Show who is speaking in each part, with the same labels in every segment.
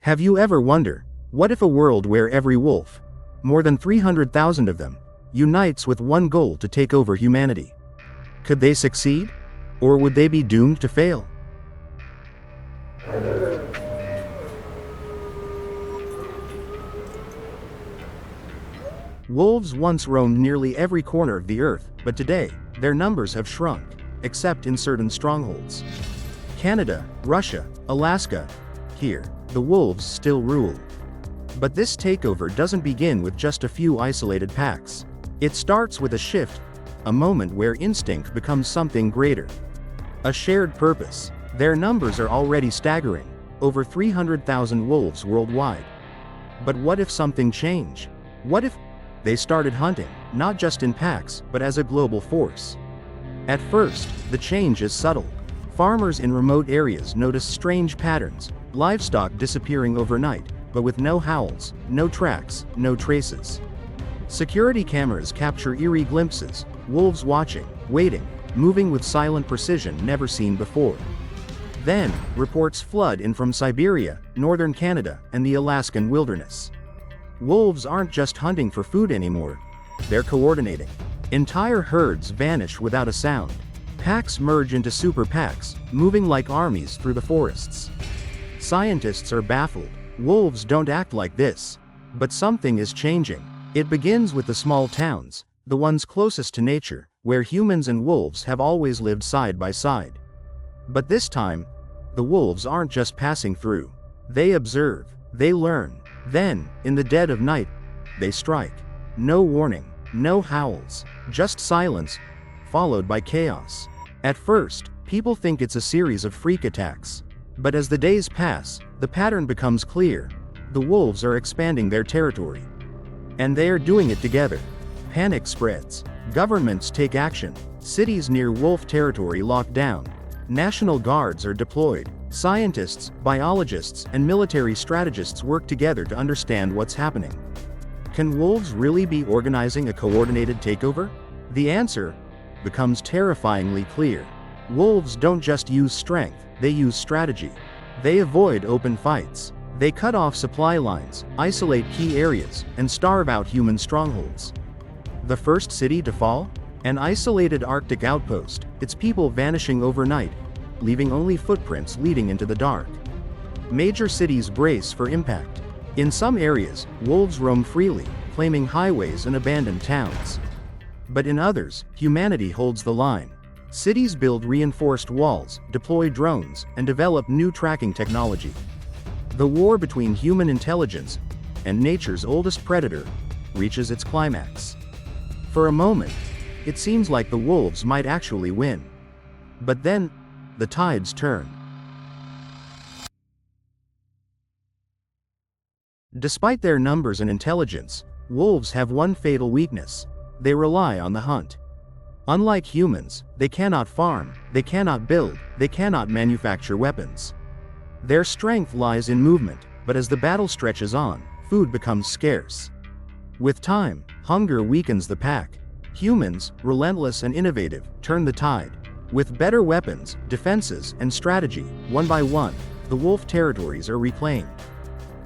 Speaker 1: Have you ever wondered, what if a world where every wolf, more than 300,000 of them, unites with one goal to take over humanity? Could they succeed? Or would they be doomed to fail? Wolves once roamed nearly every corner of the earth, but today, their numbers have shrunk, except in certain strongholds. Canada, Russia, Alaska. Here, the wolves still rule. But this takeover doesn't begin with just a few isolated packs. It starts with a shift, a moment where instinct becomes something greater. A shared purpose. Their numbers are already staggering, over 300,000 wolves worldwide. But what if something changed? What if they started hunting, not just in packs, but as a global force? At first, the change is subtle. Farmers in remote areas notice strange patterns, livestock disappearing overnight, but with no howls, no tracks, no traces. Security cameras capture eerie glimpses, wolves watching, waiting, moving with silent precision never seen before. Then, reports flood in from Siberia, northern Canada, and the Alaskan wilderness. Wolves aren't just hunting for food anymore, they're coordinating. Entire herds vanish without a sound. Packs merge into super packs, moving like armies through the forests. Scientists are baffled. Wolves don't act like this. But something is changing. It begins with the small towns, the ones closest to nature, where humans and wolves have always lived side by side. But this time, the wolves aren't just passing through. They observe, they learn. Then, in the dead of night, they strike. No warning, no howls, just silence, followed by chaos. At first, people think it's a series of freak attacks. But as the days pass, the pattern becomes clear. The wolves are expanding their territory. And they are doing it together. Panic spreads. Governments take action. Cities near wolf territory lock down. National guards are deployed. Scientists, biologists, and military strategists work together to understand what's happening. Can wolves really be organizing a coordinated takeover? The answer becomes terrifyingly clear. Wolves don't just use strength, they use strategy. They avoid open fights. They cut off supply lines, isolate key areas, and starve out human strongholds. The first city to fall? An isolated Arctic outpost, its people vanishing overnight, leaving only footprints leading into the dark. Major cities brace for impact. In some areas, wolves roam freely, claiming highways and abandoned towns. But in others, humanity holds the line. Cities build reinforced walls, deploy drones, and develop new tracking technology. The war between human intelligence and nature's oldest predator reaches its climax. For a moment, it seems like the wolves might actually win. But then, the tides turn. Despite their numbers and intelligence, wolves have one fatal weakness. They rely on the hunt. Unlike humans, they cannot farm, they cannot build, they cannot manufacture weapons. Their strength lies in movement, but as the battle stretches on, food becomes scarce. With time, hunger weakens the pack. Humans, relentless and innovative, turn the tide. With better weapons, defenses, and strategy, one by one, the wolf territories are reclaimed.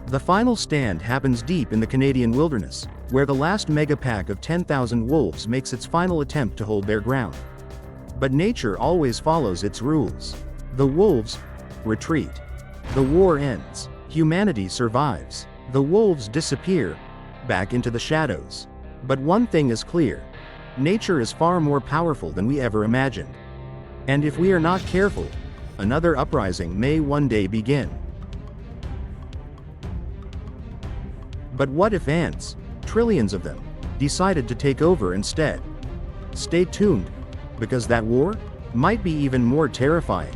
Speaker 1: The final stand happens deep in the Canadian wilderness, where the last megapack of 10,000 wolves makes its final attempt to hold their ground. But nature always follows its rules. The wolves retreat. The war ends. Humanity survives. The wolves disappear, back into the shadows. But one thing is clear. Nature is far more powerful than we ever imagined. And if we are not careful, another uprising may one day begin. But what if ants, trillions of them, decided to take over instead? Stay tuned, because that war might be even more terrifying.